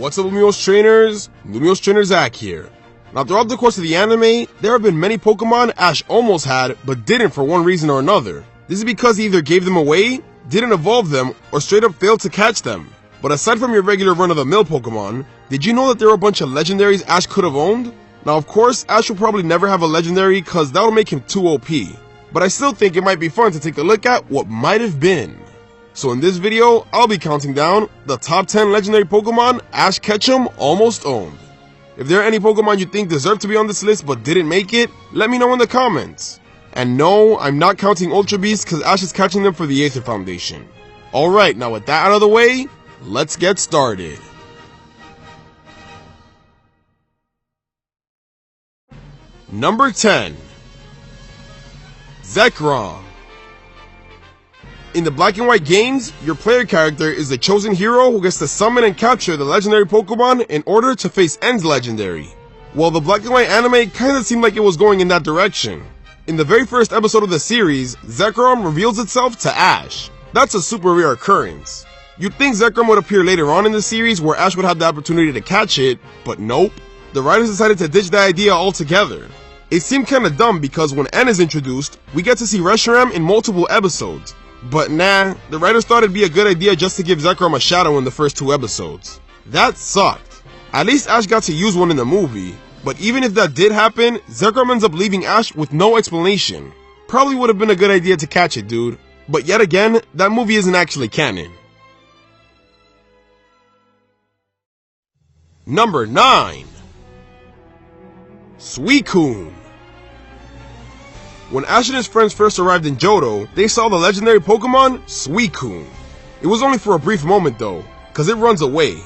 What's up, Lumos Trainers? Lumos Trainer Zach here. Now, throughout the course of the anime, there have been many Pokemon Ash almost had, but didn't for one reason or another. This is because he either gave them away, didn't evolve them, or straight up failed to catch them. But aside from your regular run-of-the-mill Pokemon, did you know that there were a bunch of legendaries Ash could have owned? Now, of course, Ash will probably never have a legendary cause that'll make him too OP. But I still think it might be fun to take a look at what might have been. So in this video, I'll be counting down the top 10 legendary Pokemon Ash Ketchum almost owned. If there are any Pokemon you think deserve to be on this list but didn't make it, let me know in the comments. And no, I'm not counting Ultra Beasts cause Ash is catching them for the Aether Foundation. Alright, now with that out of the way, let's get started. Number 10. Zekrom. In the Black and White games, your player character is the chosen hero who gets to summon and capture the legendary Pokemon in order to face End's legendary. Well, the Black and White anime kinda seemed like it was going in that direction. In the very first episode of the series, Zekrom reveals itself to Ash. That's a super rare occurrence. You'd think Zekrom would appear later on in the series where Ash would have the opportunity to catch it, but nope. The writers decided to ditch the idea altogether. It seemed kinda dumb because when End is introduced, we get to see Reshiram in multiple episodes. But nah, the writers thought it'd be a good idea just to give Zekrom a shadow in the first 2 episodes. That sucked. At least Ash got to use one in the movie, but even if that did happen, Zekrom ends up leaving Ash with no explanation. Probably would have been a good idea to catch it, dude. But yet again, that movie isn't actually canon. Number 9. Suicune. When Ash and his friends first arrived in Johto, they saw the legendary Pokemon, Suicune. It was only for a brief moment though, cause it runs away.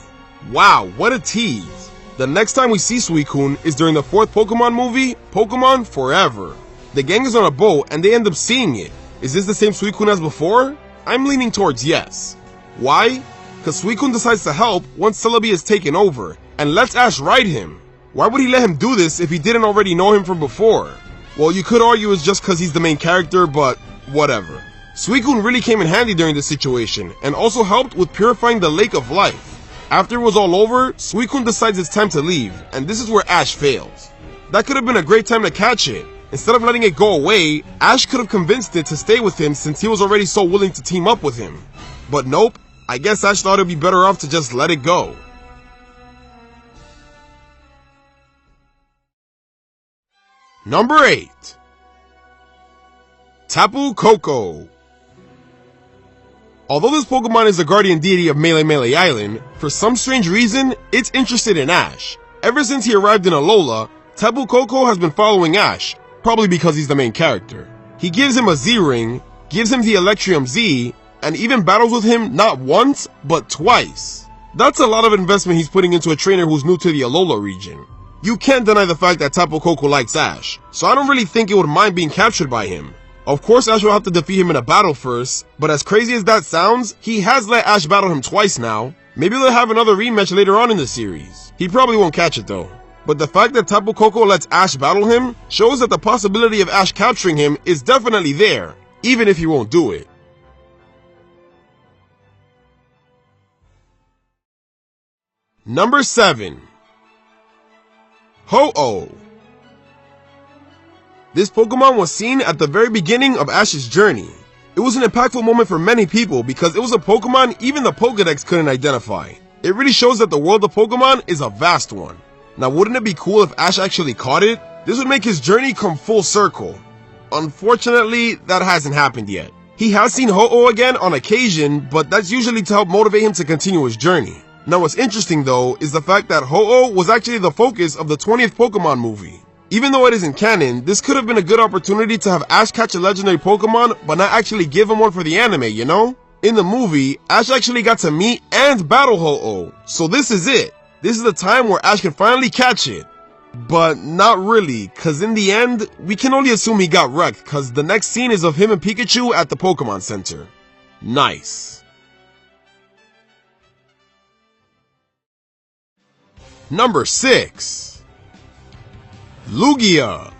Wow, what a tease. The next time we see Suicune is during the 4th Pokemon movie, Pokemon Forever. The gang is on a boat and they end up seeing it. Is this the same Suicune as before? I'm leaning towards yes. Why? Cause Suicune decides to help once Celebi is taken over, and lets Ash ride him. Why would he let him do this if he didn't already know him from before? Well, you could argue it's just cause he's the main character, but whatever. Suicune really came in handy during this situation, and also helped with purifying the Lake of Life. After it was all over, Suicune decides it's time to leave, and this is where Ash fails. That could have been a great time to catch it. Instead of letting it go away, Ash could have convinced it to stay with him since he was already so willing to team up with him. But nope, I guess Ash thought it'd be better off to just let it go. Number 8. Tapu Koko. Although this Pokemon is the guardian deity of Melee Island, for some strange reason, it's interested in Ash. Ever since he arrived in Alola, Tapu Koko has been following Ash, probably because he's the main character. He gives him a Z-Ring, gives him the Electrium Z, and even battles with him not once, but twice. That's a lot of investment he's putting into a trainer who's new to the Alola region. You can't deny the fact that Tapu Koko likes Ash, so I don't really think it would mind being captured by him. Of course Ash will have to defeat him in a battle first, but as crazy as that sounds, he has let Ash battle him twice now. Maybe they'll have another rematch later on in the series. He probably won't catch it though. But the fact that Tapu Koko lets Ash battle him shows that the possibility of Ash capturing him is definitely there, even if he won't do it. Number 7. Ho-Oh. This Pokemon was seen at the very beginning of Ash's journey. It was an impactful moment for many people because it was a Pokemon even the Pokedex couldn't identify. It really shows that the world of Pokemon is a vast one. Now, wouldn't it be cool if Ash actually caught it? This would make his journey come full circle. Unfortunately, that hasn't happened yet. He has seen Ho-Oh again on occasion, but that's usually to help motivate him to continue his journey. Now, what's interesting though is the fact that Ho-Oh was actually the focus of the 20th Pokemon movie. Even though it isn't canon, this could have been a good opportunity to have Ash catch a legendary Pokemon but not actually give him one for the anime, you know? In the movie, Ash actually got to meet and battle Ho-Oh, so this is it. This is the time where Ash can finally catch it. But not really, cause in the end, we can only assume he got wrecked cause the next scene is of him and Pikachu at the Pokemon Center. Nice. Number 6. Lugia.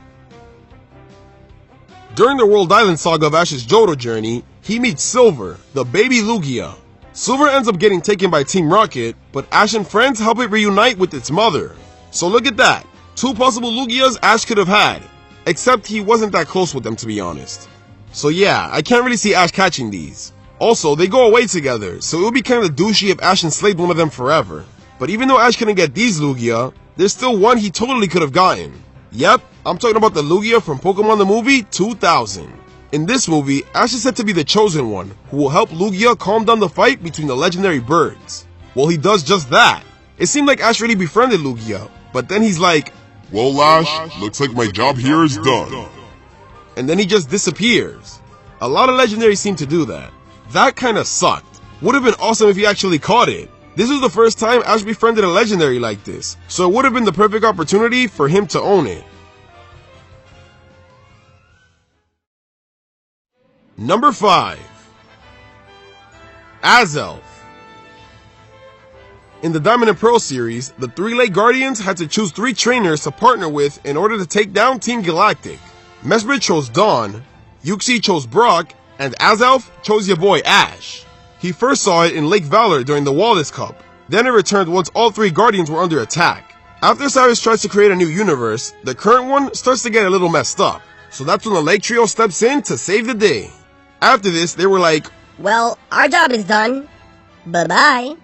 During the World Island saga of Ash's Johto journey, he meets Silver, the baby Lugia. Silver ends up getting taken by Team Rocket, but Ash and friends help it reunite with its mother. So look at that, 2 possible Lugias Ash could have had, except he wasn't that close with them, to be honest. So yeah, I can't really see Ash catching these. Also, they go away together, so it would be kinda douchey if Ash enslaved one of them forever. But even though Ash couldn't get these Lugia, there's still one he totally could have gotten. Yep, I'm talking about the Lugia from Pokemon the Movie 2000. In this movie, Ash is said to be the chosen one, who will help Lugia calm down the fight between the legendary birds. Well, he does just that. It seemed like Ash really befriended Lugia, but then he's like, "Well, Ash, looks like my job here is done." And then he just disappears. A lot of legendaries seem to do that. That kinda sucked. Would have been awesome if he actually caught it. This was the first time Ash befriended a legendary like this, so it would have been the perfect opportunity for him to own it. Number 5. Azelf. In the Diamond and Pearl series, the 3-Leg Guardians had to choose 3 trainers to partner with in order to take down Team Galactic. Mesprit chose Dawn, Uxie chose Brock, and Azelf chose your boy Ash. He first saw it in Lake Valor during the Wallace Cup, then it returned once all 3 Guardians were under attack. After Cyrus tries to create a new universe, the current one starts to get a little messed up, so that's when the Lake Trio steps in to save the day. After this, they were like, "Well, our job is done. Bye-bye."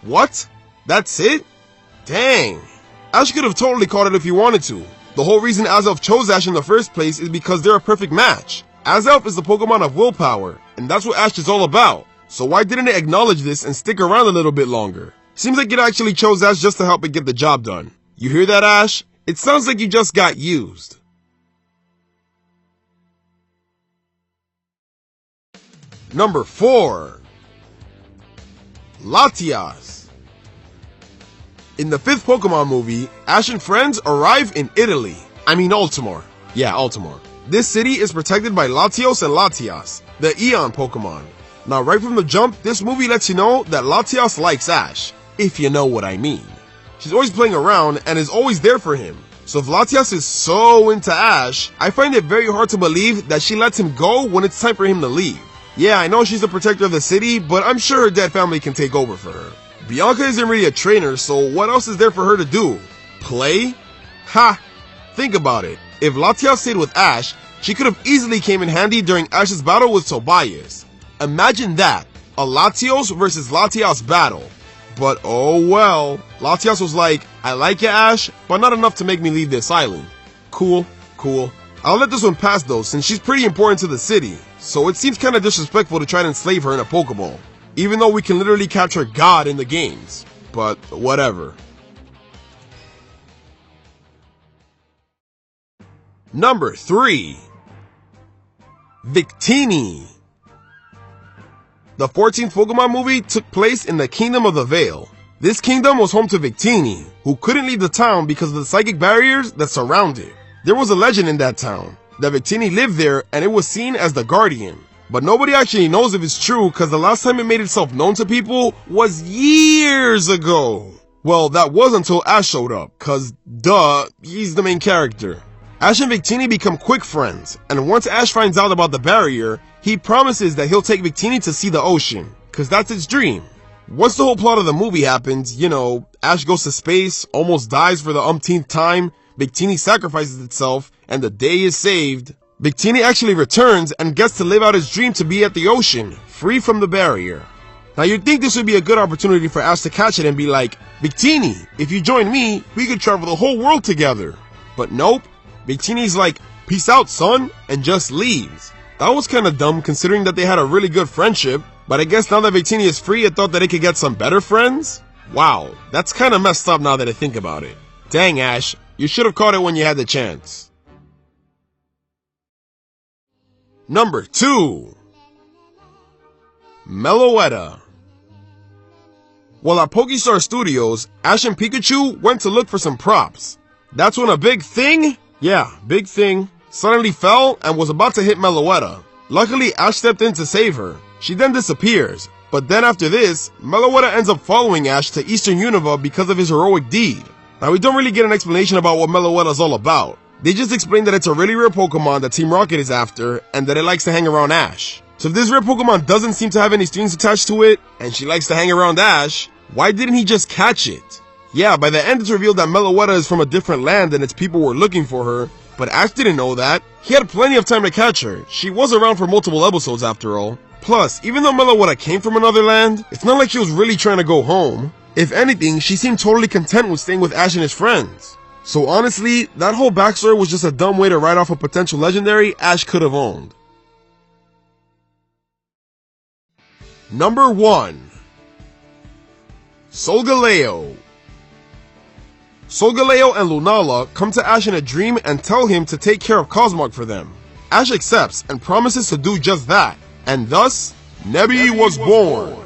What? That's it? Dang. Ash could have totally caught it if he wanted to. The whole reason Azelf chose Ash in the first place is because they're a perfect match. Azelf is the Pokemon of willpower, and that's what Ash is all about. So why didn't it acknowledge this and stick around a little bit longer? Seems like it actually chose Ash just to help it get the job done. You hear that, Ash? It sounds like you just got used. Number 4. Latias. In the 5th Pokemon movie, Ash and friends arrive in Italy. Altamar. Yeah, Altamar. This city is protected by Latios and Latias, the Eon Pokemon. Now right from the jump, this movie lets you know that Latias likes Ash, if you know what I mean. She's always playing around and is always there for him. So if Latias is so into Ash, I find it very hard to believe that she lets him go when it's time for him to leave. Yeah, I know she's the protector of the city, but I'm sure her dead family can take over for her. Bianca isn't really a trainer, so what else is there for her to do? Play? Ha! Think about it. If Latias stayed with Ash, she could have easily came in handy during Ash's battle with Tobias. Imagine that, a Latios versus Latias battle. But oh well, Latias was like, "I like you, Ash, but not enough to make me leave this island." Cool. I'll let this one pass though, since she's pretty important to the city, so it seems kinda disrespectful to try to enslave her in a Pokeball, even though we can literally capture God in the games. But whatever. Number 3. Victini. The 14th Pokemon movie took place in the Kingdom of the Vale. This kingdom was home to Victini, who couldn't leave the town because of the psychic barriers that surround it. There was a legend in that town that Victini lived there and it was seen as the Guardian. But nobody actually knows if it's true because the last time it made itself known to people was years ago. Well, that was until Ash showed up, cause duh, he's the main character. Ash and Victini become quick friends, and once Ash finds out about the barrier, he promises that he'll take Victini to see the ocean, cause that's its dream. Once the whole plot of the movie happens, Ash goes to space, almost dies for the umpteenth time, Victini sacrifices itself, and the day is saved. Victini actually returns and gets to live out his dream to be at the ocean, free from the barrier. Now you'd think this would be a good opportunity for Ash to catch it and be like, "Victini, if you join me, we could travel the whole world together." But nope, Victini's like, "Peace out, son," and just leaves. That was kinda dumb considering that they had a really good friendship, but I guess now that Victini is free, it thought that it could get some better friends? Wow, that's kinda messed up now that I think about it. Dang, Ash, you should have caught it when you had the chance. Number 2. Meloetta. While at Pokestar Studios, Ash and Pikachu went to look for some props. That's when a big thing, suddenly fell and was about to hit Meloetta. Luckily, Ash stepped in to save her. She then disappears, but then after this, Meloetta ends up following Ash to Eastern Unova because of his heroic deed. Now we don't really get an explanation about what Meloetta's all about. They just explain that it's a really rare Pokemon that Team Rocket is after, and that it likes to hang around Ash. So if this rare Pokemon doesn't seem to have any strings attached to it, and she likes to hang around Ash, why didn't he just catch it? Yeah, by the end it's revealed that Meloetta is from a different land and its people were looking for her, but Ash didn't know that. He had plenty of time to catch her. She was around for multiple episodes after all. Plus, even though Meloetta came from another land, it's not like she was really trying to go home. If anything, she seemed totally content with staying with Ash and his friends. So honestly, that whole backstory was just a dumb way to write off a potential legendary Ash could have owned. Number 1. Solgaleo. Solgaleo and Lunala come to Ash in a dream and tell him to take care of Cosmog for them. Ash accepts and promises to do just that, and thus, Nebby was born.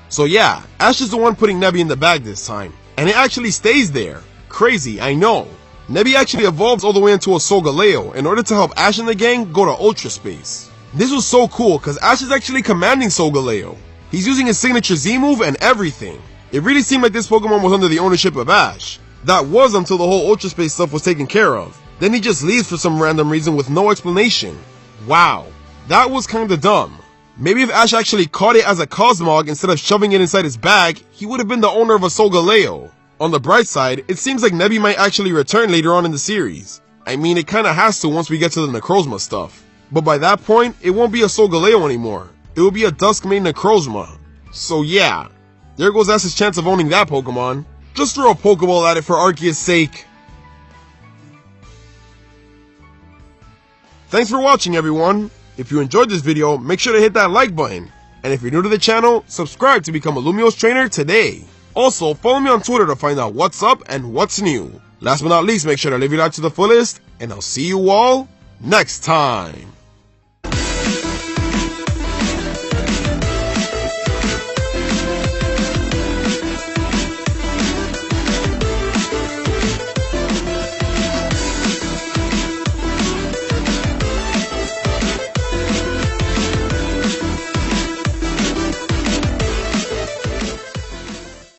So yeah, Ash is the one putting Nebby in the bag this time, and it actually stays there. Crazy, I know. Nebby actually evolves all the way into a Solgaleo in order to help Ash and the gang go to Ultra Space. This was so cool because Ash is actually commanding Solgaleo. He's using his signature Z move and everything. It really seemed like this Pokemon was under the ownership of Ash. That was until the whole Ultra Space stuff was taken care of. Then he just leaves for some random reason with no explanation. Wow, that was kinda dumb. Maybe if Ash actually caught it as a Cosmog instead of shoving it inside his bag, he would have been the owner of a Solgaleo. On the bright side, it seems like Nebby might actually return later on in the series. I mean, it kinda has to once we get to the Necrozma stuff. But by that point, it won't be a Solgaleo anymore. It will be a Duskmane Necrozma. So yeah, there goes Ash's chance of owning that Pokemon. Just throw a Pokeball at it for Arceus' sake. Thanks for watching, everyone. If you enjoyed this video, make sure to hit that like button. And if you're new to the channel, subscribe to become a Lumiose trainer today. Also, follow me on Twitter to find out what's up and what's new. Last but not least, make sure to live your life to the fullest, and I'll see you all next time.